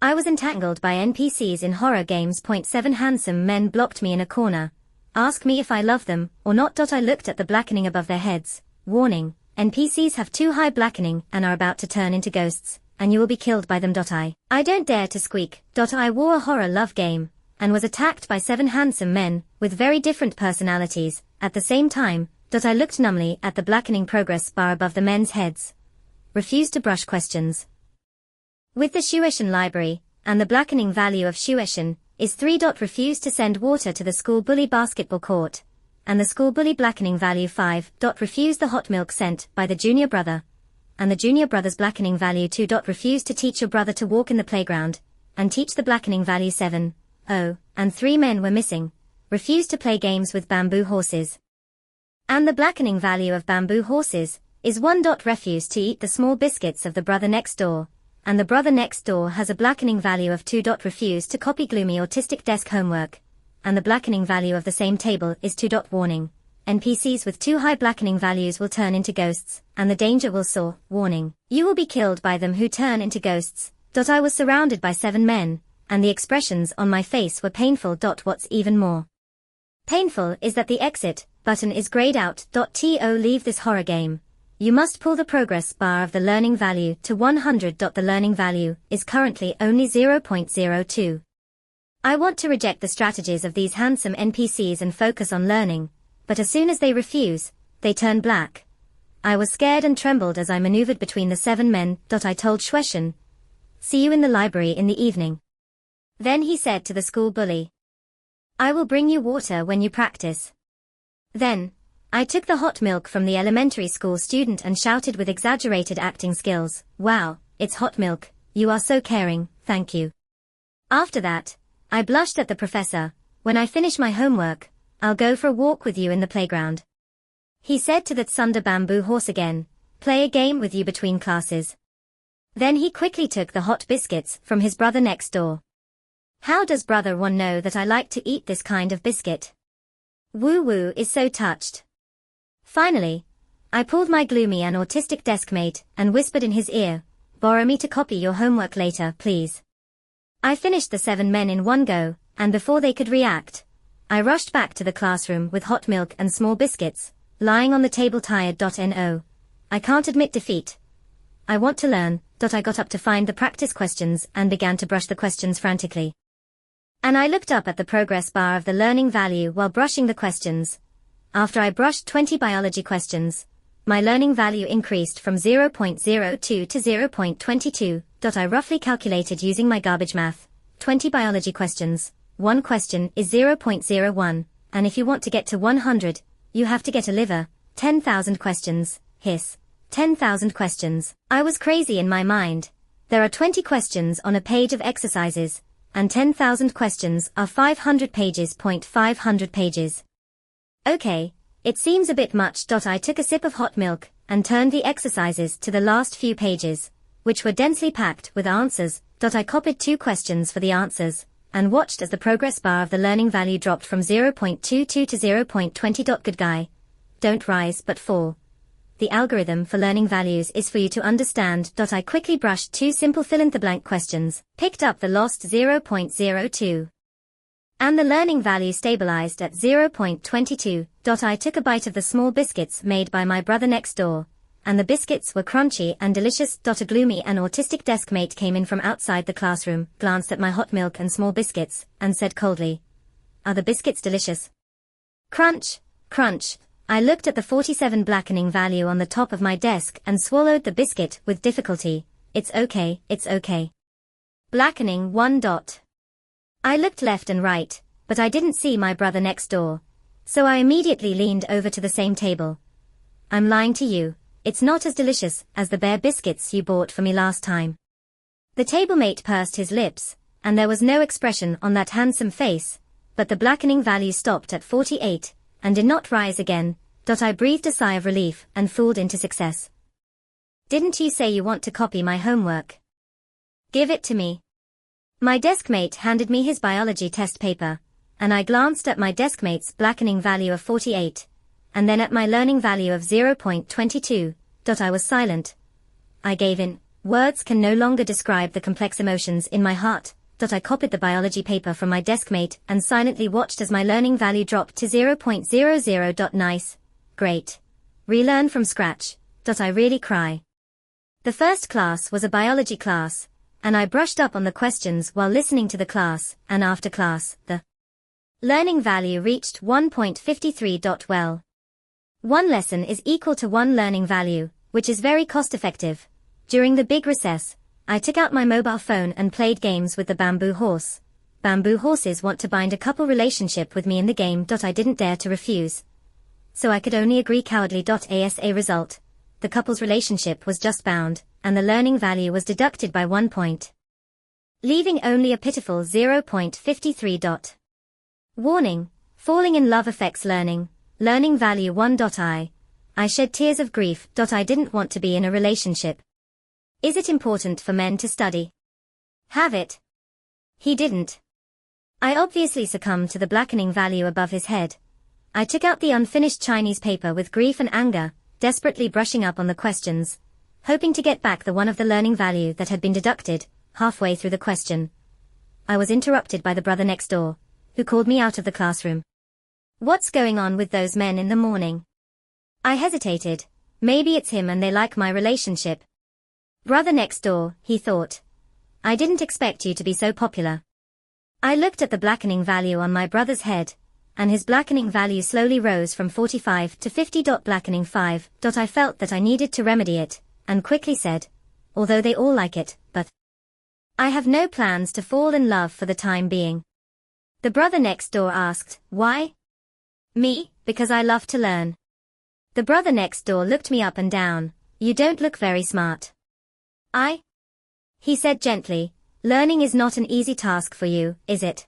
I was entangled by NPCs in horror games. Seven handsome men blocked me in a corner. Ask me if I love them or not. I looked at the blackening above their heads. Warning, NPCs have too high blackening and are about to turn into ghosts, and you will be killed by them. I don't dare to squeak. I wore a horror love game, and was attacked by 7 handsome men, with very different personalities, at the same time. I looked numbly at the blackening progress bar above the men's heads. Refused to brush questions. With the Shueishan library, and the blackening value of Shueishan, is 3. Refused to send water to the school bully basketball court, and the school bully blackening value 5. Refused the hot milk sent by the junior brother, and the junior brother's blackening value 2. Refused to teach your brother to walk in the playground, and teach the blackening value 7. Oh, and 3 men were missing. Refused to play games with bamboo horses. And the blackening value of bamboo horses is 1. Refused to eat the small biscuits of the brother next door, and the brother next door has a blackening value of 2. Refused to copy gloomy autistic desk homework, and the blackening value of the same table is 2. Warning, NPCs with too high blackening values will turn into ghosts, and the danger will soar. Warning, you will be killed by them who turn into ghosts. I was surrounded by 7 men, and the expressions on my face were painful. What's even more painful is that the exit button is grayed out. To leave this horror game, you must pull the progress bar of the learning value to 100. The learning value is currently only 0.02. I want to reject the strategies of these handsome NPCs and focus on learning, but as soon as they refuse, they turn black. I was scared and trembled as I maneuvered between the 7 men. I told Shueishan, see you in the library in the evening. Then he said to the school bully, I will bring you water when you practice. Then, I took the hot milk from the elementary school student and shouted with exaggerated acting skills, wow, it's hot milk, you are so caring, thank you. After that, I blushed at the professor, when I finish my homework, I'll go for a walk with you in the playground. He said to the Tsunda bamboo horse again, play a game with you between classes. Then he quickly took the hot biscuits from his brother next door. How does brother 1 know that I like to eat this kind of biscuit? Woo Woo is so touched. Finally, I pulled my gloomy and autistic deskmate and whispered in his ear, borrow me to copy your homework later, please. I finished the 7 men in one go, and before they could react, I rushed back to the classroom with hot milk and small biscuits, lying on the table tired. No, I can't admit defeat. I want to learn. I got up to find the practice questions and began to brush the questions frantically. And I looked up at the progress bar of the learning value while brushing the questions. After I brushed 20 biology questions, my learning value increased from 0.02 to 0.22. I roughly calculated using my garbage math. 20 biology questions, 1 question is 0.01, and if you want to get to 100, you have to get a liver. 10,000 questions, hiss. 10,000 questions. I was crazy in my mind. There are 20 questions on a page of exercises, and 10,000 questions are 500 pages. 500 pages. Okay, it seems a bit much. I took a sip of hot milk and turned the exercises to the last few pages, which were densely packed with answers. I copied 2 questions for the answers, and watched as the progress bar of the learning value dropped from 0.22 to 0.20. Good guy. Don't rise but fall. The algorithm for learning values is for you to understand. I quickly brushed 2 simple fill-in-the-blank questions, picked up the lost 0.02. And the learning value stabilized at 0.22. I took a bite of the small biscuits made by my brother next door, and the biscuits were crunchy and delicious. A gloomy and autistic deskmate came in from outside the classroom, glanced at my hot milk and small biscuits, and said coldly, are the biscuits delicious? Crunch, crunch. I looked at the 47 blackening value on the top of my desk and swallowed the biscuit with difficulty. It's okay, it's okay. Blackening 1. I looked left and right, but I didn't see my brother next door, so I immediately leaned over to the same table. I'm lying to you, it's not as delicious as the bare biscuits you bought for me last time. The tablemate pursed his lips, and there was no expression on that handsome face, but the blackening value stopped at 48, and did not rise again. I breathed a sigh of relief and fooled into success. Didn't you say you want to copy my homework? Give it to me. My deskmate handed me his biology test paper, and I glanced at my deskmate's blackening value of 48, and then at my learning value of 0.22. I was silent. I gave in. Words can no longer describe the complex emotions in my heart. I copied the biology paper from my deskmate and silently watched as my learning value dropped to 0.00. Nice. Great. Relearn from scratch. I really cry. The first class was a biology class, and I brushed up on the questions while listening to the class, and after class, the learning value reached 1.53. Well, one lesson is equal to one learning value, which is very cost-effective. During the big recess, I took out my mobile phone and played games with the bamboo horse. Bamboo horses want to bind a couple relationship with me in the game. I didn't dare to refuse, so I could only agree cowardly. As a result, the couple's relationship was just bound, and the learning value was deducted by 1 point, leaving only a pitiful 0.53. Warning: falling in love affects learning. Learning value 1. I shed tears of grief. I didn't want to be in a relationship. Is it important for men to study? Have it? He didn't. I obviously succumbed to the blackening value above his head. I took out the unfinished Chinese paper with grief and anger, desperately brushing up on the questions, hoping to get back the one of the learning value that had been deducted. Halfway through the question, I was interrupted by the brother next door, who called me out of the classroom. What's going on with those men in the morning? I hesitated. Maybe it's him and they like my relationship. Brother next door, he thought. I didn't expect you to be so popular. I looked at the blackening value on my brother's head, and his blackening value slowly rose from 45 to 50. Blackening 5. I felt that I needed to remedy it, and quickly said, although they all like it, but I have no plans to fall in love for the time being. The brother next door asked, why? Me, because I love to learn. The brother next door looked me up and down. You don't look very smart. He said gently, learning is not an easy task for you, is it?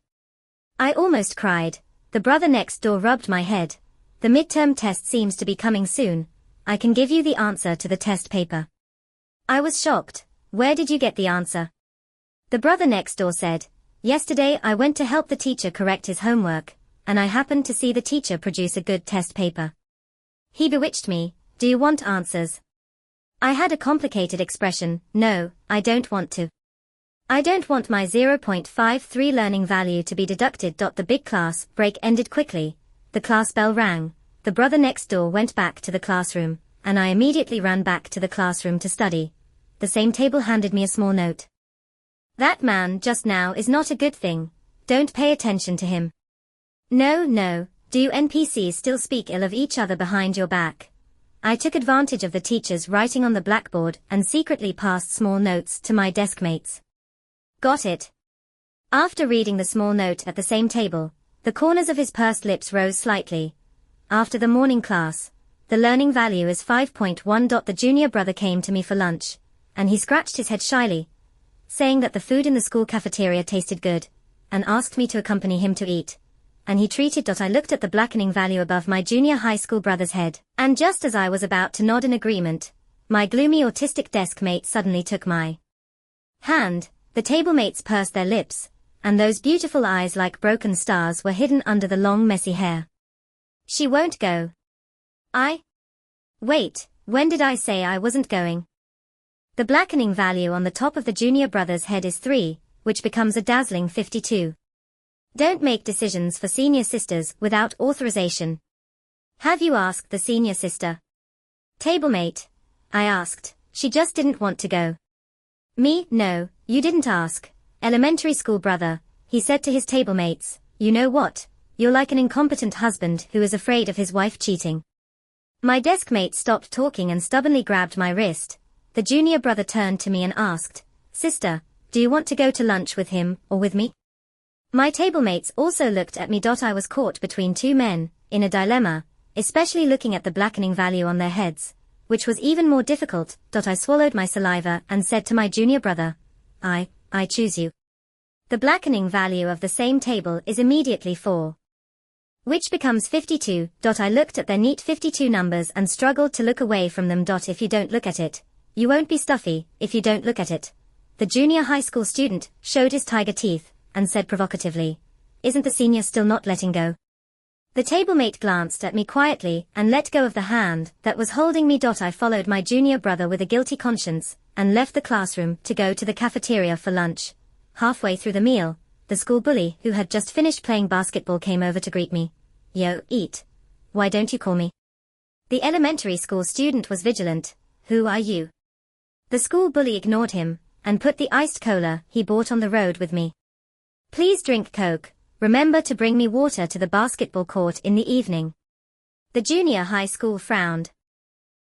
I almost cried. The brother next door rubbed my head. The midterm test seems to be coming soon. I can give you the answer to the test paper. I was shocked. Where did you get the answer? The brother next door said, yesterday I went to help the teacher correct his homework, and I happened to see the teacher produce a good test paper. He bewitched me. Do you want answers? I had a complicated expression. No, I don't want to. I don't want my 0.53 learning value to be deducted. The big class break ended quickly. The class bell rang. The brother next door went back to the classroom, and I immediately ran back to the classroom to study. The same table handed me a small note. That man just now is not a good thing. Don't pay attention to him. No, do you NPCs still speak ill of each other behind your back? I took advantage of the teacher's writing on the blackboard and secretly passed small notes to my deskmates. Got it. After reading the small note at the same table, the corners of his pursed lips rose slightly. After the morning class, the learning value is 5.1. The junior brother came to me for lunch, and he scratched his head shyly, saying that the food in the school cafeteria tasted good, and asked me to accompany him to eat. And he treated. I looked at the blackening value above my junior high school brother's head, and just as I was about to nod in agreement, my gloomy autistic desk mate suddenly took my hand. The table mates pursed their lips, and those beautiful eyes like broken stars were hidden under the long messy hair. She won't go. Wait, when did I say I wasn't going? The blackening value on the top of the junior brother's head is 3, which becomes a dazzling 52. Don't make decisions for senior sisters without authorization. Have you asked the senior sister? Tablemate? I asked. She just didn't want to go. Me? No, you didn't ask. Elementary school brother, he said to his tablemates, you know what? You're like an incompetent husband who is afraid of his wife cheating. My deskmate stopped talking and stubbornly grabbed my wrist. The junior brother turned to me and asked, sister, do you want to go to lunch with him or with me? My tablemates also looked at me. I was caught between two men, in a dilemma, especially looking at the blackening value on their heads, which was even more difficult. I swallowed my saliva and said to my junior brother, I choose you. The blackening value of the same table is immediately 4, which becomes 52. I looked at their neat 52 numbers and struggled to look away from them. If you don't look at it, you won't be stuffy. If you don't look at it. The junior high school student showed his tiger teeth and said provocatively, isn't the senior still not letting go? The tablemate glanced at me quietly and let go of the hand that was holding me. I followed my junior brother with a guilty conscience, and left the classroom to go to the cafeteria for lunch. Halfway through the meal, the school bully who had just finished playing basketball came over to greet me. "Yo, eat. Why don't you call me?" The elementary school student was vigilant. "Who are you?" The school bully ignored him, and put the iced cola he bought on the road with me. "Please drink Coke. Remember to bring me water to the basketball court in the evening." The junior high school frowned.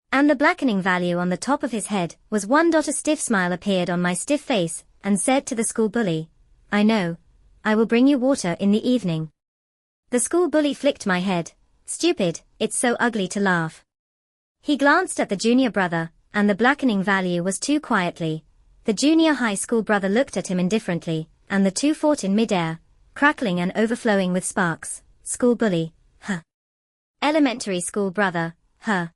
And the blackening value on the top of his head was 1. A stiff smile appeared on my stiff face, and said to the school bully, "I know. I will bring you water in the evening." The school bully flicked my head. "Stupid, it's so ugly to laugh." He glanced at the junior brother, and the blackening value was too quietly. The junior high school brother looked at him indifferently, and the two fought in midair, crackling and overflowing with sparks. School bully, huh. Elementary school brother, huh.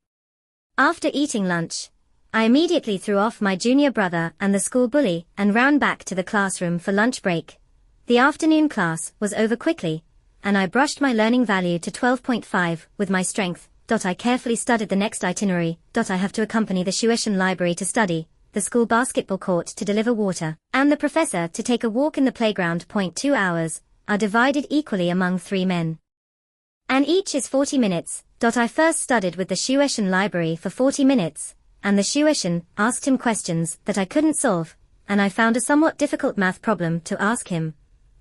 After eating lunch, I immediately threw off my junior brother and the school bully and ran back to the classroom for lunch break. The afternoon class was over quickly, and I brushed my learning value to 12.5 with my strength. I carefully studied the next itinerary. I have to accompany the tuition library to study, the school basketball court to deliver water, and the professor to take a walk in the playground. 2 hours are divided equally among 3 men. And each is 40 minutes. I first studied with the tuition library for 40 minutes, and the tuition asked him questions that I couldn't solve, and I found a somewhat difficult math problem to ask him.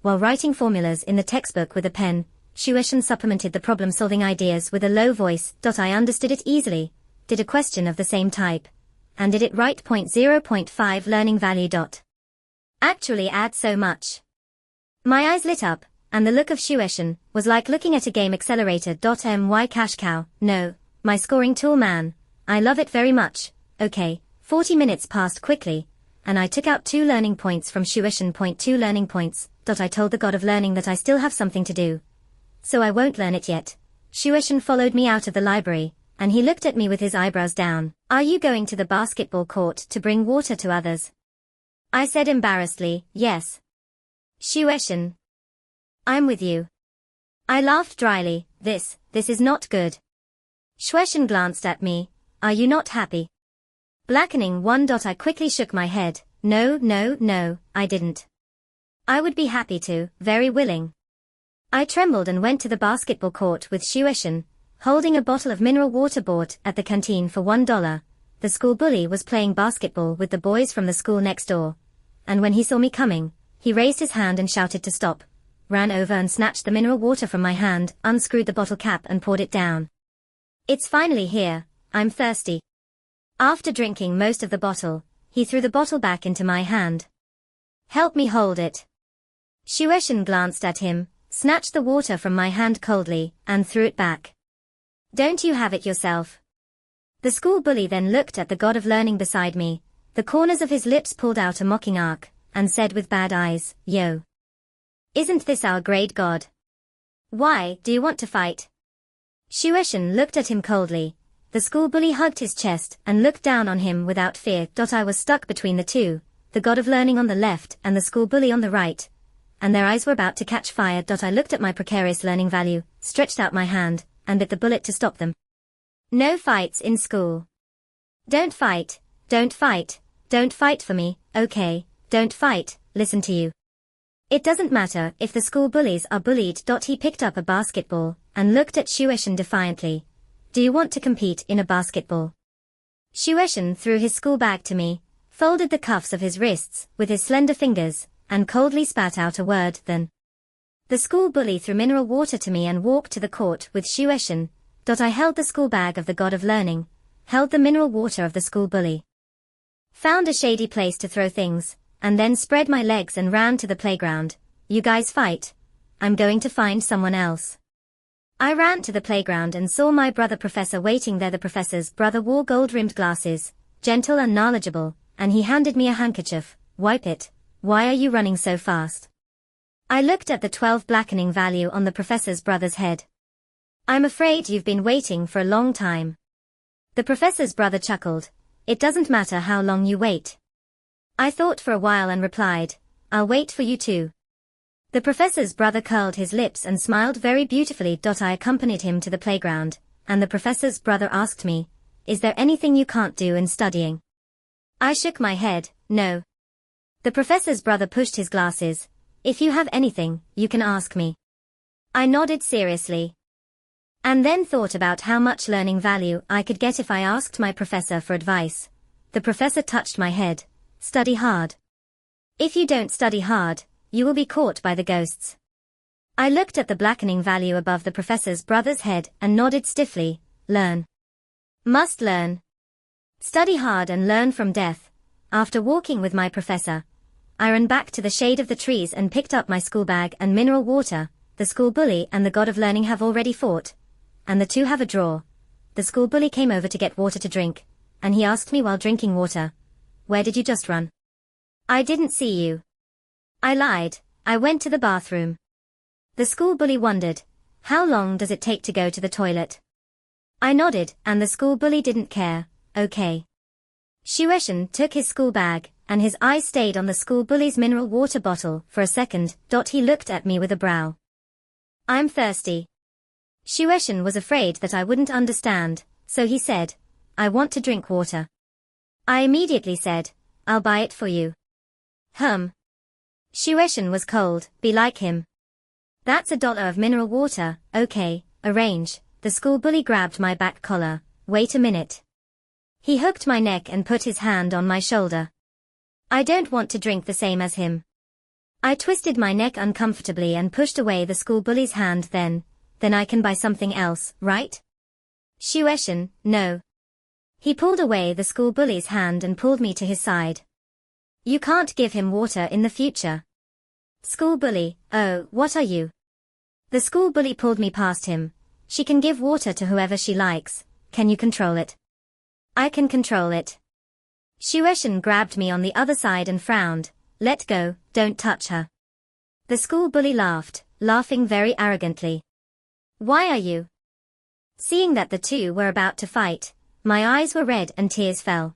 While writing formulas in the textbook with a pen, tuition supplemented the problem-solving ideas with a low voice. I understood it easily, did a question of the same type, and did it right. 0.5 learning value. Actually add so much. My eyes lit up, and the look of tuition was like looking at a game accelerator. My cash cow, no, my scoring tool man, I love it very much. Okay, 40 minutes passed quickly, and I took out 2 learning points from tuition. 2 learning points. I told the god of learning that I still have something to do, so I won't learn it yet. Tuition followed me out of the library, and he looked at me with his eyebrows down. "Are you going to the basketball court to bring water to others?" I said embarrassedly, "Yes." "Tuition, I'm with you." I laughed dryly. This is not good." Tuition glanced at me. "Are you not happy?" Blackening 1. I quickly shook my head. No, I didn't. I would be happy to, very willing. I trembled and went to the basketball court with tuition, holding a bottle of mineral water bought at the canteen for $1. The school bully was playing basketball with the boys from the school next door, and when he saw me coming, he raised his hand and shouted to stop, ran over and snatched the mineral water from my hand, unscrewed the bottle cap and poured it down. "It's finally here, I'm thirsty." After drinking most of the bottle, he threw the bottle back into my hand. "Help me hold it." Tuition glanced at him, snatched the water from my hand coldly, and threw it back. "Don't you have it yourself?" The school bully then looked at the god of learning beside me, the corners of his lips pulled out a mocking arc, and said with bad eyes, "Yo. Isn't this our grade god? Why, do you want to fight?" Tuition looked at him coldly. The school bully hugged his chest and looked down on him without fear. I was stuck between the two, the god of learning on the left and the school bully on the right, and their eyes were about to catch fire. I looked at my precarious learning value, stretched out my hand, and bit the bullet to stop them. "No fights in school. Don't fight, don't fight, don't fight for me, okay, don't fight, listen to you. It doesn't matter if the school bullies are bullied." He picked up a basketball and looked at Tuition defiantly. "Do you want to compete in a basketball?" Tuition threw his school bag to me, folded the cuffs of his wrists with his slender fingers, and coldly spat out a word. Then the school bully threw mineral water to me and walked to the court with tuition. I held the school bag of the god of learning, held the mineral water of the school bully, found a shady place to throw things, and then spread my legs and ran to the playground. "You guys fight. I'm going to find someone else." I ran to the playground and saw my brother professor waiting there. The professor's brother wore gold-rimmed glasses, gentle and knowledgeable, and he handed me a handkerchief. "Wipe it. Why are you running so fast?" I looked at the 12 blackening value on the professor's brother's head. "I'm afraid you've been waiting for a long time." The professor's brother chuckled. "It doesn't matter how long you wait." I thought for a while and replied, "I'll wait for you too." The professor's brother curled his lips and smiled very beautifully. I accompanied him to the playground, and the professor's brother asked me, "Is there anything you can't do in studying?" I shook my head, no. The professor's brother pushed his glasses. If you have anything, you can ask me. I nodded seriously. And then thought about how much learning value I could get if I asked my professor for advice. The professor touched my head. Study hard. If you don't study hard, you will be caught by the ghosts. I looked at the blackening value above the professor's brother's head and nodded stiffly. Learn. Must learn. Study hard and learn from death. After walking with my professor, I ran back to the shade of the trees and picked up my school bag and mineral water. The school bully and the god of learning have already fought, and the two have a draw. The school bully came over to get water to drink, and he asked me while drinking water, "Where did you just run?" "I didn't see you." I lied. I went to the bathroom. The school bully wondered, "How long does it take to go to the toilet?" I nodded, and the school bully didn't care. Okay. Shueshan took his school bag, and his eyes stayed on the school bully's mineral water bottle for a second. He looked at me with a brow. "I'm thirsty." Shueshan was afraid that I wouldn't understand, so he said, "I want to drink water." I immediately said, "I'll buy it for you." Shueshan was cold. Be like him. "That's $1 of mineral water." "Okay, arrange." The school bully grabbed my back collar. "Wait a minute." He hooked my neck and put his hand on my shoulder. "I don't want to drink the same as him." I twisted my neck uncomfortably and pushed away the school bully's hand. Then I can buy something else, right? Shueshan, no. He pulled away the school bully's hand and pulled me to his side. "You can't give him water in the future." School bully, "Oh, what are you?" The school bully pulled me past him. "She can give water to whoever she likes. Can you control it?" "I can control it." Shueshan grabbed me on the other side and frowned. "Let go, don't touch her." The school bully laughed, laughing very arrogantly. "Why are you?" Seeing that the two were about to fight, my eyes were red and tears fell.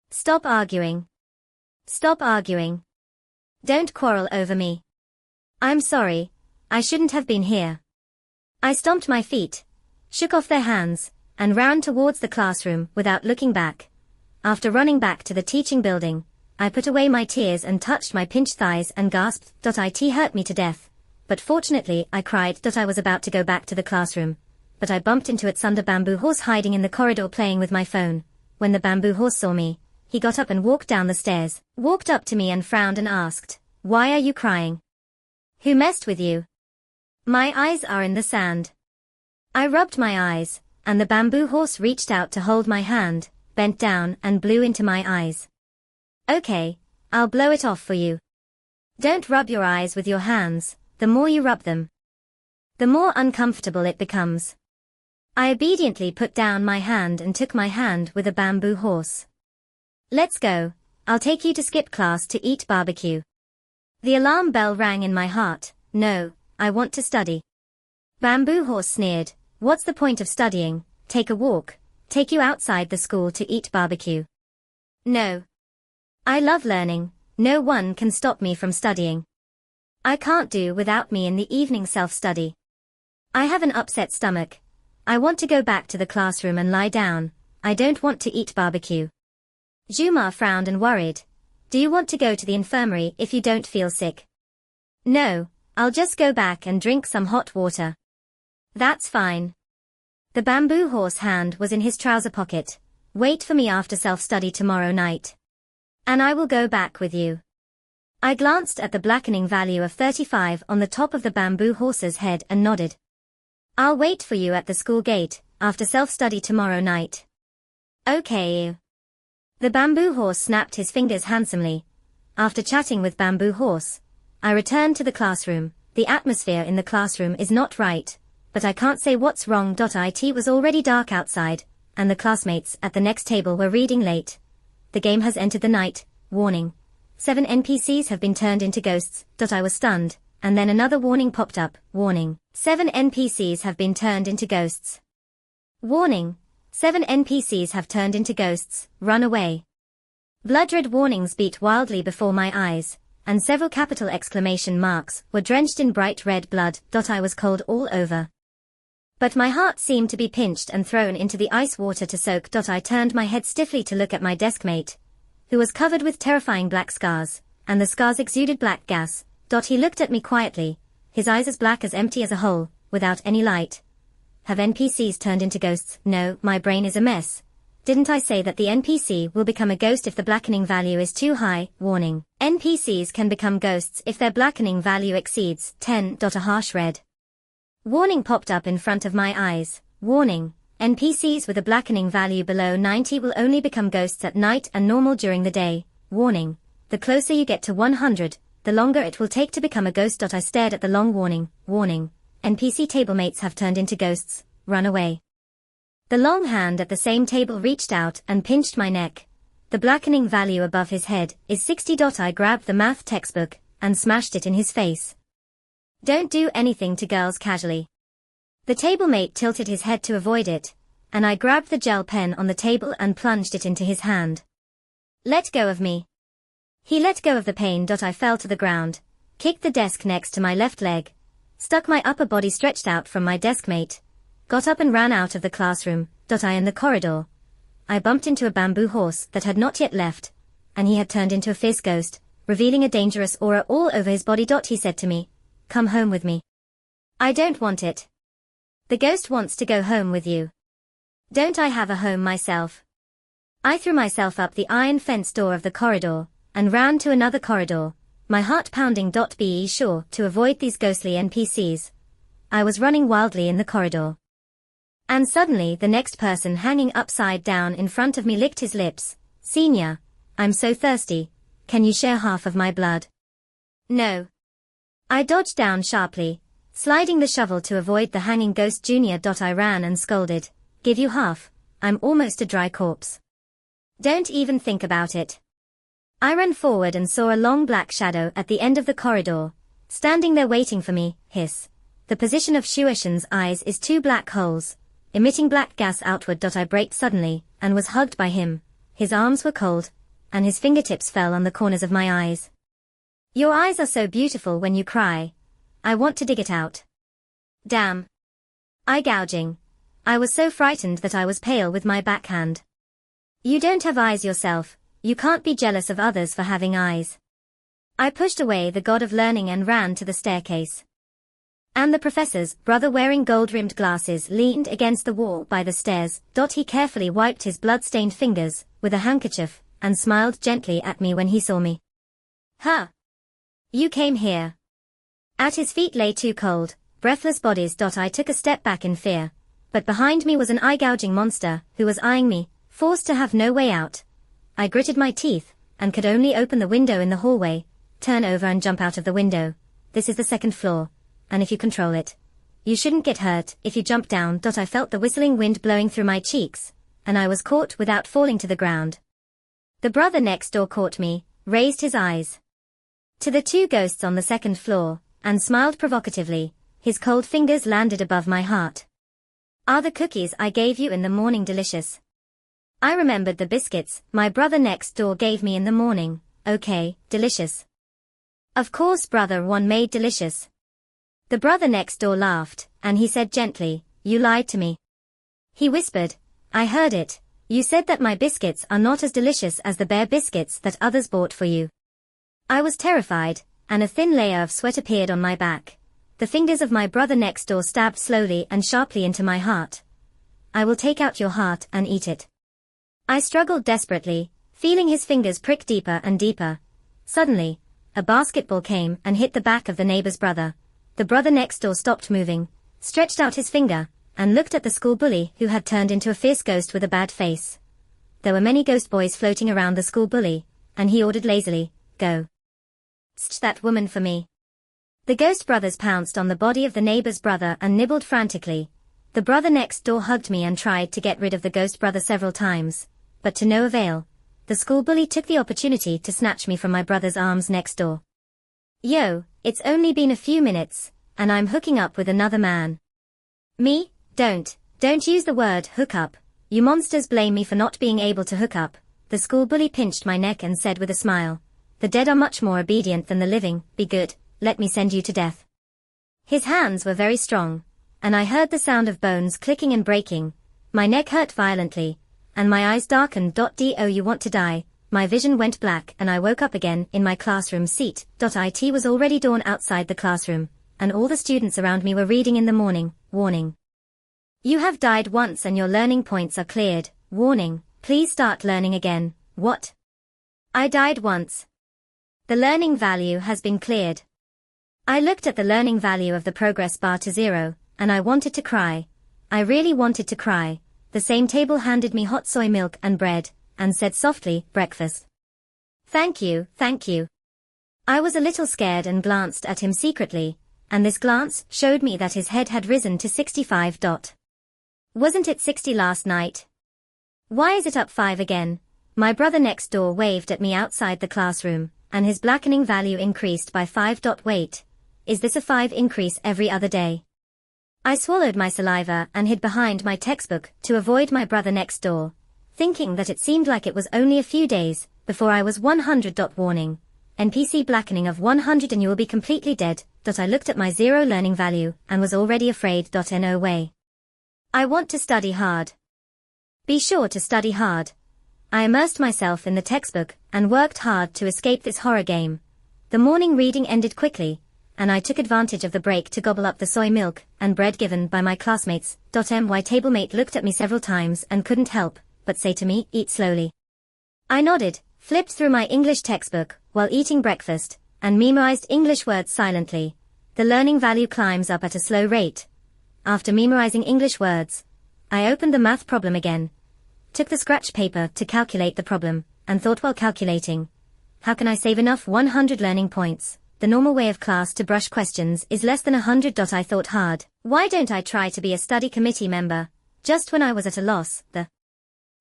"Stop arguing. Stop arguing. Don't quarrel over me." "I'm sorry, I shouldn't have been here." I stomped my feet, shook off their hands, and ran towards the classroom without looking back. After running back to the teaching building, I put away my tears and touched my pinched thighs and gasped, "It hurt me to death." But fortunately I cried. I was about to go back to the classroom, but I bumped into its under bamboo horse hiding in the corridor playing with my phone. When the bamboo horse saw me, he got up and walked down the stairs, walked up to me and frowned and asked, "Why are you crying? Who messed with you?" "My eyes are in the sand." I rubbed my eyes, and the bamboo horse reached out to hold my hand, bent down and blew into my eyes. "Okay, I'll blow it off for you." "Don't rub your eyes with your hands. The more you rub them, the more uncomfortable it becomes." I obediently put down my hand and took my hand with a bamboo horse. "Let's go. I'll take you to skip class to eat barbecue." The alarm bell rang in my heart. "No, I want to study." Bamboo horse sneered, "What's the point of studying? Take a walk. Take you outside the school to eat barbecue." "No. I love learning. No one can stop me from studying. I can't do without me in the evening self-study. I have an upset stomach. I want to go back to the classroom and lie down. I don't want to eat barbecue." Juma frowned and worried. "Do you want to go to the infirmary if you don't feel sick?" "No, I'll just go back and drink some hot water." "That's fine." The bamboo horse hand was in his trouser pocket. "Wait for me after self-study tomorrow night, and I will go back with you." I glanced at the blackening value of 35 on the top of the bamboo horse's head and nodded. "I'll wait for you at the school gate, after self-study tomorrow night." "Okay." The bamboo horse snapped his fingers handsomely. After chatting with bamboo horse, I returned to the classroom. The atmosphere in the classroom is not right, but I can't say what's wrong. It was already dark outside, and the classmates at the next table were reading late. The game has entered the night. Warning. 7 NPCs have been turned into ghosts. I was stunned, and then another warning popped up. Warning. 7 NPCs have been turned into ghosts. Warning. 7 NPCs have turned into ghosts. Run away. Blood-red warnings beat wildly before my eyes, and several capital exclamation marks were drenched in bright red blood. I was cold all over. But my heart seemed to be pinched and thrown into the ice water to soak. I turned my head stiffly to look at my deskmate. who was covered with terrifying black scars, and the scars exuded black gas. He looked at me quietly, his eyes as black as empty as a hole, without any light. Have NPCs turned into ghosts? No, my brain is a mess. Didn't I say that the NPC will become a ghost if the blackening value is too high? Warning. NPCs can become ghosts if their blackening value exceeds 10. A harsh red warning popped up in front of my eyes. Warning. NPCs with a blackening value below 90 will only become ghosts at night and normal during the day. Warning. The closer you get to 100, the longer it will take to become a ghost. I stared at the long warning. Warning. NPC tablemates have turned into ghosts. Run away. The long hand at the same table reached out and pinched my neck. The blackening value above his head is 60. I grabbed the math textbook and smashed it in his face. Don't do anything to girls casually. The tablemate tilted his head to avoid it, and I grabbed the gel pen on the table and plunged it into his hand. Let go of me. He let go of the pain. I fell to the ground, kicked the desk next to my left leg, stuck my upper body stretched out from my deskmate, got up and ran out of the classroom. In the corridor, I bumped into a bamboo horse that had not yet left, and he had turned into a fierce ghost, revealing a dangerous aura all over his body. He said to me, "Come home with me." I don't want it. The ghost wants to go home with you. Don't I have a home myself? I threw myself up the iron fence door of the corridor, and ran to another corridor, my heart pounding. Be sure to avoid these ghostly NPCs. I was running wildly in the corridor. And suddenly the next person hanging upside down in front of me licked his lips. "Senior, I'm so thirsty. Can you share half of my blood?" "No." I dodged down sharply, sliding the shovel to avoid the hanging ghost. "Junior." I ran and scolded. "Give you half. I'm almost a dry corpse. Don't even think about it." I ran forward and saw a long black shadow at the end of the corridor, standing there waiting for me. Hiss. The position of Shuishan's eyes is two black holes, emitting black gas outward. I braked suddenly, and was hugged by him. His arms were cold, and his fingertips fell on the corners of my eyes. "Your eyes are so beautiful when you cry. I want to dig it out." Damn. Eye gouging. I was so frightened that I was pale with my backhand. "You don't have eyes yourself. You can't be jealous of others for having eyes." I pushed away the god of learning and ran to the staircase. And the professor's brother, wearing gold-rimmed glasses, leaned against the wall by the stairs. He carefully wiped his blood-stained fingers with a handkerchief and smiled gently at me when he saw me. "Huh. You came here." At his feet lay two cold, breathless bodies. I took a step back in fear, but behind me was an eye-gouging monster who was eyeing me, forced to have no way out. I gritted my teeth, and could only open the window in the hallway, turn over and jump out of the window. This is the second floor, and if you control it, you shouldn't get hurt if you jump down. I felt the whistling wind blowing through my cheeks, and I was caught without falling to the ground. The brother next door caught me, raised his eyes to the two ghosts on the second floor, and smiled provocatively. His cold fingers landed above my heart. "Are the cookies I gave you in the morning delicious?" I remembered the biscuits my brother next door gave me in the morning. "Okay, delicious." "Of course, brother one made delicious." The brother next door laughed, and he said gently, "You lied to me." He whispered. I heard it. "You said that my biscuits are not as delicious as the bare biscuits that others bought for you." I was terrified, and a thin layer of sweat appeared on my back. The fingers of my brother next door stabbed slowly and sharply into my heart. "I will take out your heart and eat it." I struggled desperately, feeling his fingers prick deeper and deeper. Suddenly, a basketball came and hit the back of the neighbor's brother. The brother next door stopped moving, stretched out his finger, and looked at the school bully who had turned into a fierce ghost with a bad face. There were many ghost boys floating around the school bully, and he ordered lazily, "Go. Stitch that woman for me." The ghost brothers pounced on the body of the neighbor's brother and nibbled frantically. The brother next door hugged me and tried to get rid of the ghost brother several times, but to no avail. The school bully took the opportunity to snatch me from my brother's arms next door. "Yo, it's only been a few minutes, and I'm hooking up with another man." "Me? Don't use the word hook up. You monsters blame me for not being able to hook up." The school bully pinched my neck and said with a smile, "The dead are much more obedient than the living. Be good, let me send you to death." His hands were very strong, and I heard the sound of bones clicking and breaking. My neck hurt violently, and my eyes darkened. "Do you want to die?" my vision went black and I woke up again in my classroom seat. It was already dawn outside the classroom, and all the students around me were reading in the morning, warning. You have died once and your learning points are cleared, warning, please start learning again. What? I died once. The learning value has been cleared. I looked at the learning value of the progress bar to 0, and I wanted to cry. I really wanted to cry. The same table handed me hot soy milk and bread, and said softly, breakfast. Thank you, thank you. I was a little scared and glanced at him secretly, and this glance showed me that his head had risen to 65. Wasn't it 60 last night? Why is it up 5 again? My brother next door waved at me outside the classroom, and his blackening value increased by 5. Wait. Is this a 5 increase every other day? I swallowed my saliva and hid behind my textbook to avoid my brother next door, thinking that it seemed like it was only a few days before I was 100. Warning. NPC blackening of 100 and you will be completely dead. I looked at my 0 learning value and was already afraid. No way. I want to study hard. Be sure to study hard. I immersed myself in the textbook and worked hard to escape this horror game. The morning reading ended quickly, and I took advantage of the break to gobble up the soy milk and bread given by my classmates. My tablemate looked at me several times and couldn't help but say to me, eat slowly. I nodded, flipped through my English textbook while eating breakfast, and memorized English words silently. The learning value climbs up at a slow rate. After memorizing English words, I opened the math problem again, took the scratch paper to calculate the problem, and thought while calculating, how can I save enough 100 learning points? The normal way of class to brush questions is less than 100. I thought hard. Why don't I try to be a study committee member? Just when I was at a loss, the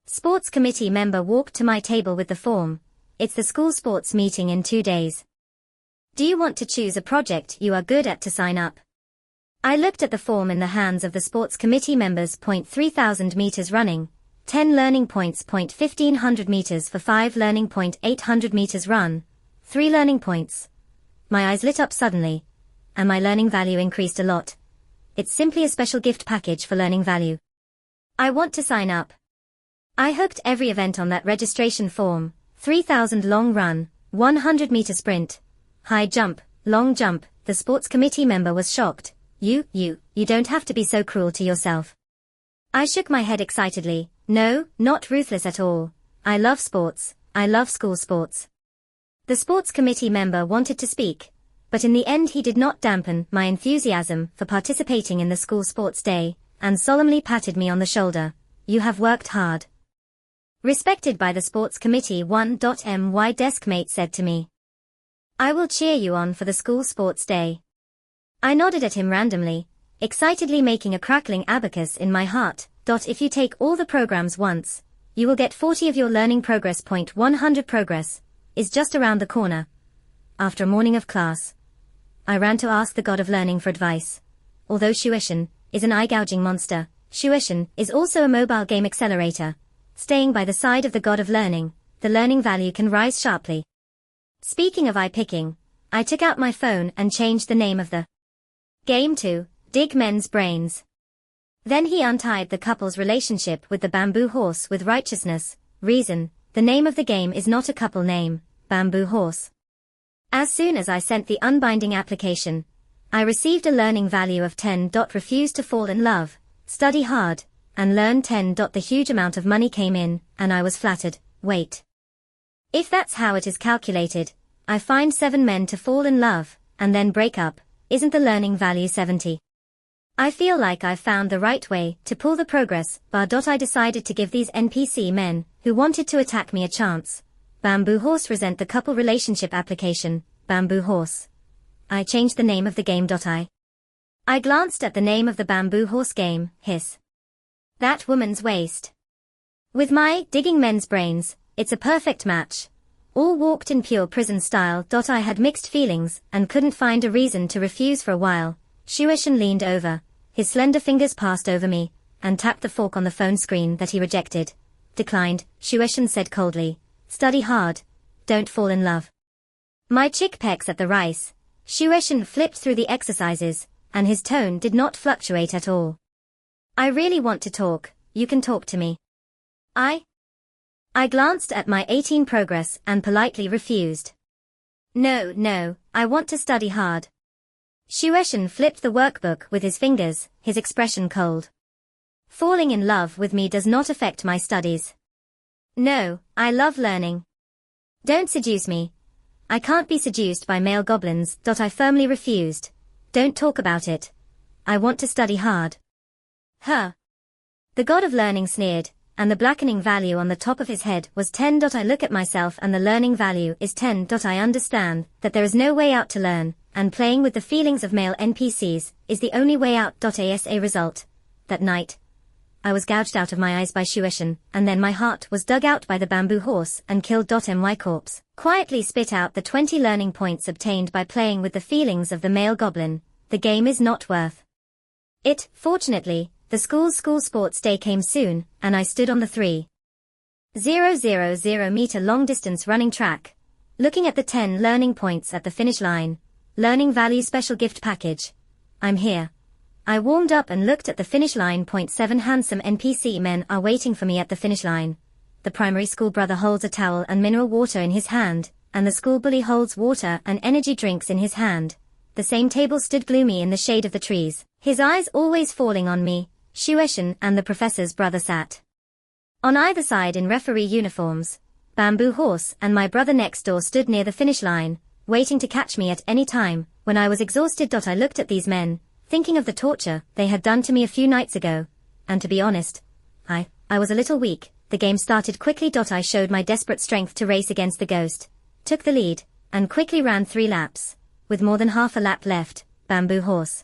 sports committee member walked to my table with the form. It's the school sports meeting in 2 days. Do you want to choose a project you are good at to sign up? I looked at the form in the hands of the sports committee members. 3,000 meters running, 10 learning points. 1,500 meters for 5 learning. 800 meters run, 3 learning points. My eyes lit up suddenly, and my learning value increased a lot. It's simply a special gift package for learning value. I want to sign up. I hooked every event on that registration form. 3,000 long run, 100 meter sprint, high jump, long jump. The sports committee member was shocked. You don't have to be so cruel to yourself. I shook my head excitedly. No, not ruthless at all. I love sports. I love school sports. The sports committee member wanted to speak, but in the end he did not dampen my enthusiasm for participating in the school sports day, and solemnly patted me on the shoulder. You have worked hard. Respected by the sports committee. My deskmate said to me, I will cheer you on for the school sports day. I nodded at him randomly, excitedly making a crackling abacus in my heart. If you take all the programs once, you will get 40 of your learning progress. 100 progress is just around the corner. After a morning of class, I ran to ask the god of learning for advice. Although tuition is an eye-gouging monster, tuition is also a mobile game accelerator. Staying by the side of the god of learning, the learning value can rise sharply. Speaking of eye-picking, I took out my phone and changed the name of the game to Dig Men's Brains. Then he untied the couple's relationship with the bamboo horse with righteousness. Reason, the name of the game is not a couple name, Bamboo Horse. As soon as I sent the unbinding application, I received a learning value of 10. Refuse to fall in love, study hard, and learn 10. The huge amount of money came in, and I was flattered. Wait. If that's how it is calculated, I find 7 men to fall in love, and then break up. Isn't the learning value 70? I feel like I've found the right way to pull the progress bar. I decided to give these NPC men, who wanted to attack me, a chance. Bamboo Horse resent the couple relationship application, Bamboo Horse. I changed the name of the game. I glanced at the name of the Bamboo Horse game, hiss. That woman's waist. With my digging men's brains, it's a perfect match. All walked in pure prison style. I had mixed feelings and couldn't find a reason to refuse for a while. Shuishan leaned over, his slender fingers passed over me, and tapped the fork on the phone screen that he rejected. Declined, Shuishan said coldly. Study hard. Don't fall in love. My chick pecks at the rice. Shuishan flipped through the exercises, and his tone did not fluctuate at all. I really want to talk. You can talk to me. I I glanced at my 18 progress and politely refused. No, I want to study hard. Shueishan flipped the workbook with his fingers, his expression cold. Falling in love with me does not affect my studies. No, I love learning. Don't seduce me. I can't be seduced by male goblins. I firmly refused. Don't talk about it. I want to study hard. Huh. The god of learning sneered, and the blackening value on the top of his head was 10. I look at myself and the learning value is 10. I understand that there is no way out to learn, and playing with the feelings of male NPCs is the only way out. As a result, that night, I was gouged out of my eyes by Shueishan, and then my heart was dug out by the bamboo horse and killed. My corpse quietly spit out the 20 learning points obtained by playing with the feelings of the male goblin. The game is not worth it. Fortunately, the school sports day came soon, and I stood on the 3,000 meter long distance running track, looking at the 10 learning points at the finish line. Learning value special gift package. I'm here. I warmed up and looked at the finish line. 7 handsome NPC men are waiting for me at the finish line. The primary school brother holds a towel and mineral water in his hand, and the school bully holds water and energy drinks in his hand. The same table stood gloomy in the shade of the trees, his eyes always falling on me. Shueishan and the professor's brother sat on either side in referee uniforms. Bamboo Horse and my brother next door stood near the finish line, waiting to catch me at any time. When I was exhausted, I looked at these men, thinking of the torture they had done to me a few nights ago, and to be honest, I was a little weak. The game started quickly. I showed my desperate strength to race against the ghost, took the lead, and quickly ran 3 laps, with more than half a lap left. Bamboo Horse,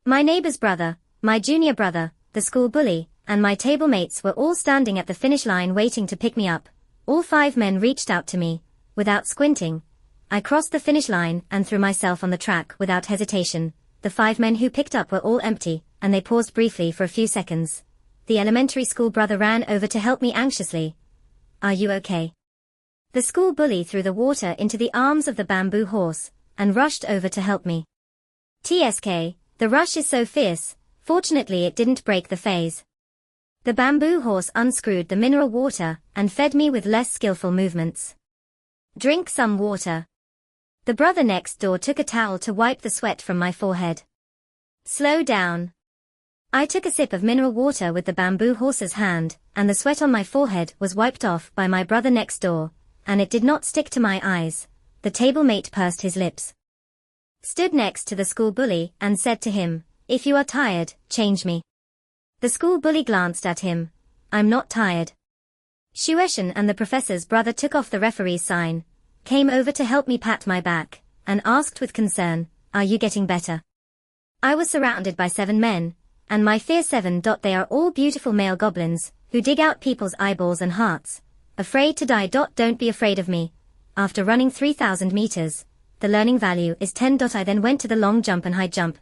my neighbor's brother, my junior brother, the school bully, and my table mates were all standing at the finish line waiting to pick me up. All 5 men reached out to me. Without squinting, I crossed the finish line and threw myself on the track without hesitation. The 5 men who picked up were all empty, and they paused briefly for a few seconds. The elementary school brother ran over to help me anxiously. Are you okay? The school bully threw the water into the arms of the bamboo horse, and rushed over to help me. TSK, the rush is so fierce. Fortunately it didn't break the phase. The bamboo horse unscrewed the mineral water and fed me with less skillful movements. Drink some water. The brother next door took a towel to wipe the sweat from my forehead. Slow down. I took a sip of mineral water with the bamboo horse's hand, and the sweat on my forehead was wiped off by my brother next door, and it did not stick to my eyes. The table mate pursed his lips, stood next to the school bully, and said to him, "If you are tired, change me." The school bully glanced at him. "I'm not tired." Shueishan and the professor's brother took off the referee's sign, came over to help me pat my back, and asked with concern, "Are you getting better?" I was surrounded by 7 men, and my fear 7. They are all beautiful male goblins, who dig out people's eyeballs and hearts. Afraid to die. Don't be afraid of me. After running 3,000 meters, the learning value is 10. I then went to the long jump and high jump,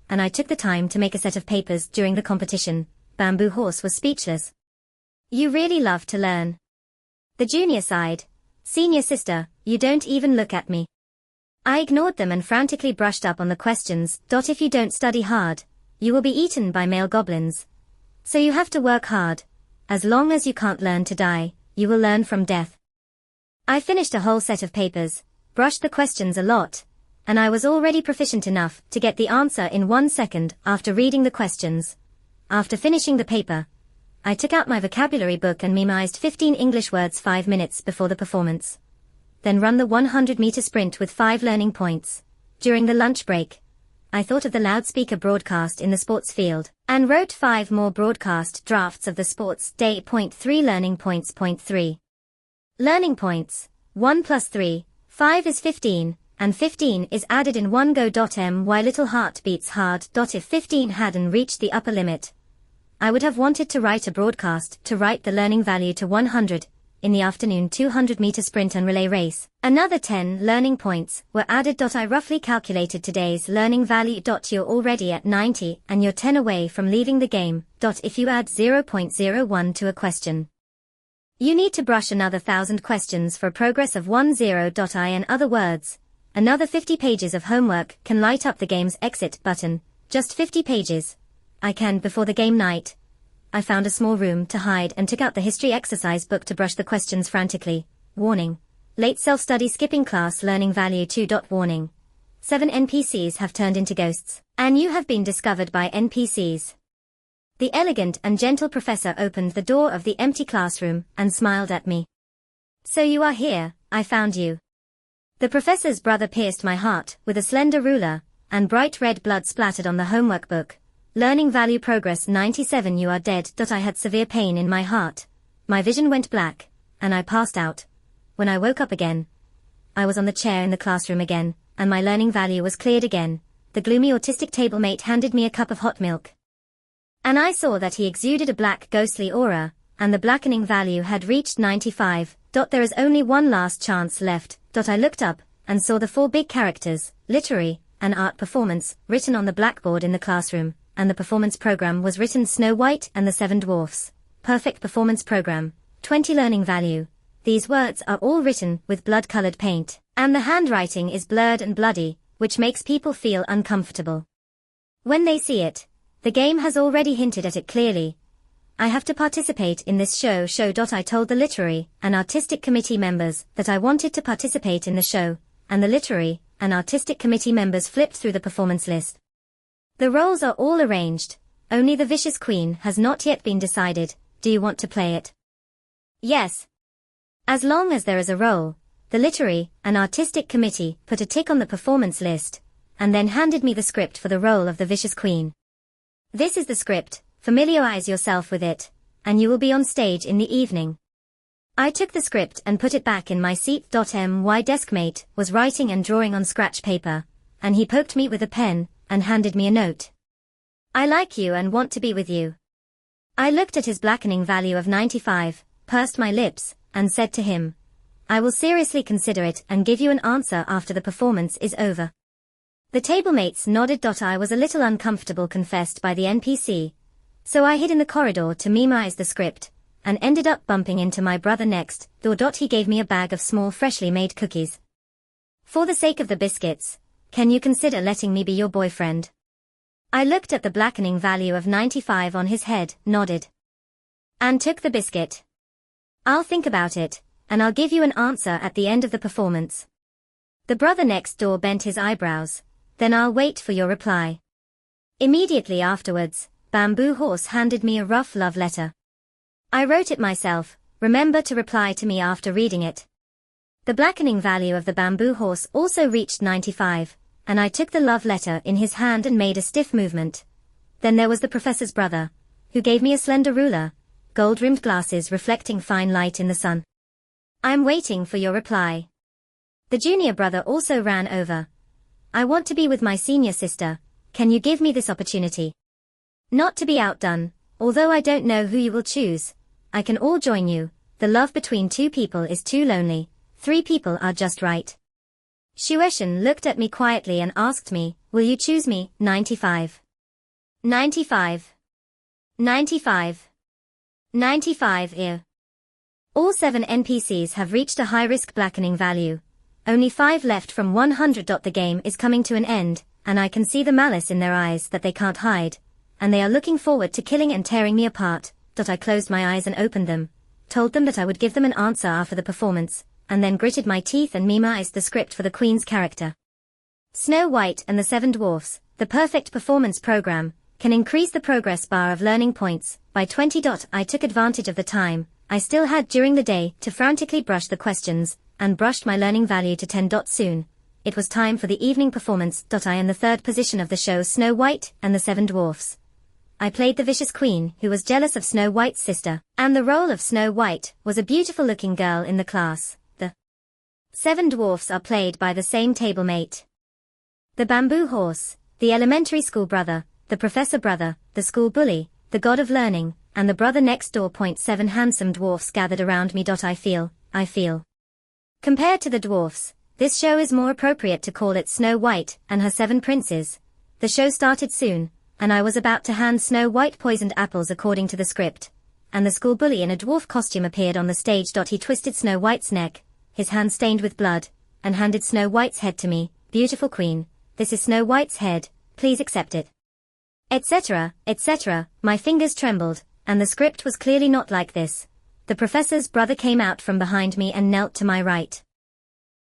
and I took the time to make a set of papers during the competition. Bamboo Horse was speechless. You really love to learn. The junior sighed. Senior sister, you don't even look at me. I ignored them and frantically brushed up on the questions. If you don't study hard, you will be eaten by male goblins. So you have to work hard. As long as you can't learn to die, you will learn from death. I finished a whole set of papers, brushed the questions a lot, and I was already proficient enough to get the answer in 1 second after reading the questions. After finishing the paper, I took out my vocabulary book and memorized 15 English words 5 minutes before the performance. Then run the 100-meter sprint with 5 learning points. During the lunch break, I thought of the loudspeaker broadcast in the sports field, and wrote 5 more broadcast drafts of the sports day. 3 learning points. 3 learning points. 1 plus 3, 5 is 15, and 15 is added in one go. My little heart beats hard. If 15 hadn't reached the upper limit, I would have wanted to write a broadcast to write the learning value to 100. In the afternoon 200-meter sprint and relay race, another 10 learning points were added. I roughly calculated today's learning value. You're already at 90 and you're 10 away from leaving the game. If you add 0.01 to a question, you need to brush another 1,000 questions for a progress of 10. In other words, another 50 pages of homework can light up the game's exit button. Just 50 pages. I can before the game night. I found a small room to hide and took out the history exercise book to brush the questions frantically. Warning. Late self-study skipping class learning value 2. Warning. 7 NPCs have turned into ghosts, and you have been discovered by NPCs. The elegant and gentle professor opened the door of the empty classroom and smiled at me. So you are here, I found you. The professor's brother pierced my heart with a slender ruler, and bright red blood splattered on the homework book. Learning value progress 97. You are dead. I had severe pain in my heart. My vision went black, and I passed out. When I woke up again, I was on the chair in the classroom again, and my learning value was cleared again. The gloomy autistic table mate handed me a cup of hot milk. And I saw that he exuded a black ghostly aura, and the blackening value had reached 95. There is only one last chance left. I looked up, and saw the 4 big characters, literary, and art performance, written on the blackboard in the classroom, and the performance program was written Snow White and the 7 Dwarfs. Perfect performance program, 20 learning value. These words are all written with blood-colored paint, and the handwriting is blurred and bloody, which makes people feel uncomfortable. When they see it, the game has already hinted at it clearly. I have to participate in this show. I told the literary and artistic committee members that I wanted to participate in the show, and the literary and artistic committee members flipped through the performance list. The roles are all arranged, only the vicious queen has not yet been decided. Do you want to play it? Yes. As long as there is a role, the literary and artistic committee put a tick on the performance list, and then handed me the script for the role of the vicious queen. This is the script, familiarize yourself with it, and you will be on stage in the evening. I took the script and put it back in my seat. My deskmate was writing and drawing on scratch paper, and he poked me with a pen, and handed me a note. I like you and want to be with you. I looked at his blackening value of 95, pursed my lips, and said to him, I will seriously consider it and give you an answer after the performance is over. The tablemates nodded. I was a little uncomfortable, confessed by the NPC, so I hid in the corridor to memorize the script, and ended up bumping into my brother next door. He gave me a bag of small freshly made cookies. For the sake of the biscuits, can you consider letting me be your boyfriend? I looked at the blackening value of 95 on his head, nodded, and took the biscuit. I'll think about it, and I'll give you an answer at the end of the performance. The brother next door bent his eyebrows. Then I'll wait for your reply. Immediately afterwards, Bamboo Horse handed me a rough love letter. I wrote it myself. Remember to reply to me after reading it. The blackening value of the Bamboo Horse also reached 95, and I took the love letter in his hand and made a stiff movement. Then there was the professor's brother, who gave me a slender ruler, gold-rimmed glasses reflecting fine light in the sun. I'm waiting for your reply. The junior brother also ran over. I want to be with my senior sister. Can you give me this opportunity? Not to be outdone, although I don't know who you will choose. I can all join you. The love between 2 people is too lonely. 3 people are just right. Shueshan looked at me quietly and asked me, will you choose me? 95. 95. 95. 95. All 7 NPCs have reached a high-risk blackening value. Only 5 left from 100. The game is coming to an end, and I can see the malice in their eyes that they can't hide, and they are looking forward to killing and tearing me apart. I closed my eyes and opened them, told them that I would give them an answer after the performance, and then gritted my teeth and memorized the script for the Queen's character. Snow White and the 7 Dwarfs, the perfect performance program, can increase the progress bar of learning points by 20. I took advantage of the time I still had during the day to frantically brush the questions, and brushed my learning value to 10. Soon, it was time for the evening performance. I am the 3rd position of the show Snow White and the 7 Dwarfs. I played the vicious queen who was jealous of Snow White's sister, and the role of Snow White was a beautiful-looking girl in the class. The 7 Dwarfs are played by the same table-mate. The Bamboo Horse, the elementary school brother, the professor brother, the school bully, the god of learning, and the brother next door. 7 handsome dwarfs gathered around me. I feel. Compared to the dwarfs, this show is more appropriate to call it Snow White and her 7 princes. The show started soon, and I was about to hand Snow White poisoned apples according to the script, and the school bully in a dwarf costume appeared on the stage. He twisted Snow White's neck, his hand stained with blood, and handed Snow White's head to me. Beautiful queen, this is Snow White's head, please accept it. Etc., etc., my fingers trembled, and the script was clearly not like this. The professor's brother came out from behind me and knelt to my right.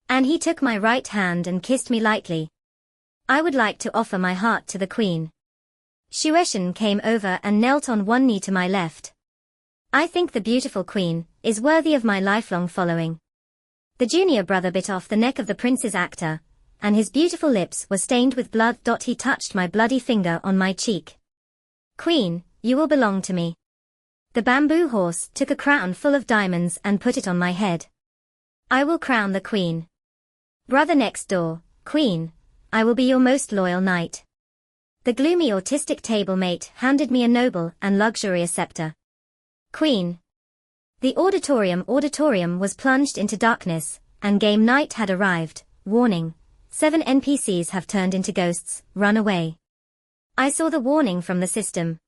And he took my right hand and kissed me lightly. I would like to offer my heart to the queen. Shueishan came over and knelt on one knee to my left. I think the beautiful queen is worthy of my lifelong following. The junior brother bit off the neck of the prince's actor, and his beautiful lips were stained with blood. He touched my bloody finger on my cheek. Queen, you will belong to me. The bamboo horse took a crown full of diamonds and put it on my head. I will crown the queen. Brother next door, queen, I will be your most loyal knight. The gloomy autistic table-mate handed me a noble and luxurious scepter. Queen. The auditorium was plunged into darkness, and game night had arrived. Warning. 7 NPCs have turned into ghosts, run away. I saw the warning from the system.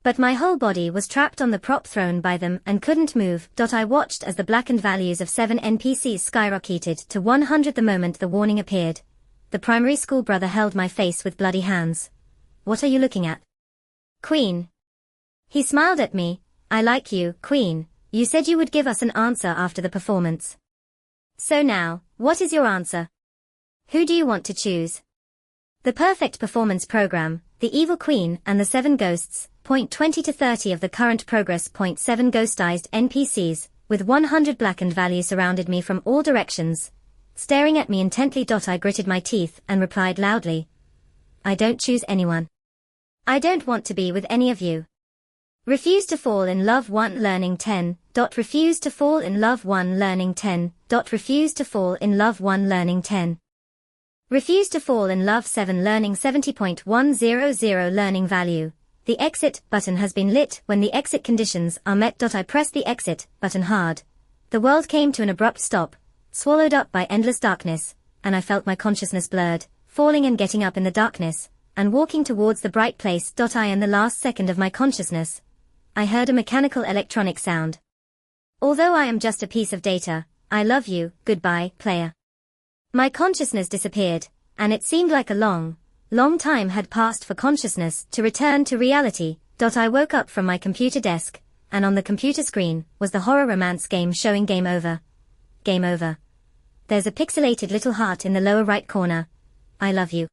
But my whole body was trapped on the prop thrown by them and couldn't move. I watched as the blackened values of 7 NPCs skyrocketed to 100 the moment the warning appeared. The primary school brother held my face with bloody hands. What are you looking at? Queen. He smiled at me. I like you, Queen. You said you would give us an answer after the performance. So now, what is your answer? Who do you want to choose? The perfect performance program, the evil queen and the 7 ghosts, point 20 to 30 of the current progress. 7 ghostized NPCs, with 100 blackened values surrounded me from all directions, staring at me intently. I gritted my teeth and replied loudly. I don't choose anyone. I don't want to be with any of you. Refuse to fall in love 1 learning 10. Refuse to fall in love 1 learning 10. Refuse to fall in love 1 learning 10. Refuse to fall in love 7 learning 70.100 learning value. The exit button has been lit when the exit conditions are met. I pressed the exit button hard. The world came to an abrupt stop, swallowed up by endless darkness, and I felt my consciousness blurred, falling and getting up in the darkness, and walking towards the bright place. In the last second of my consciousness, I heard a mechanical electronic sound. Although I am just a piece of data, I love you, goodbye, player. My consciousness disappeared, and it seemed like a long time had passed for consciousness to return to reality. I woke up from my computer desk, and on the computer screen was the horror romance game showing game over. Game over. There's a pixelated little heart in the lower right corner. I love you.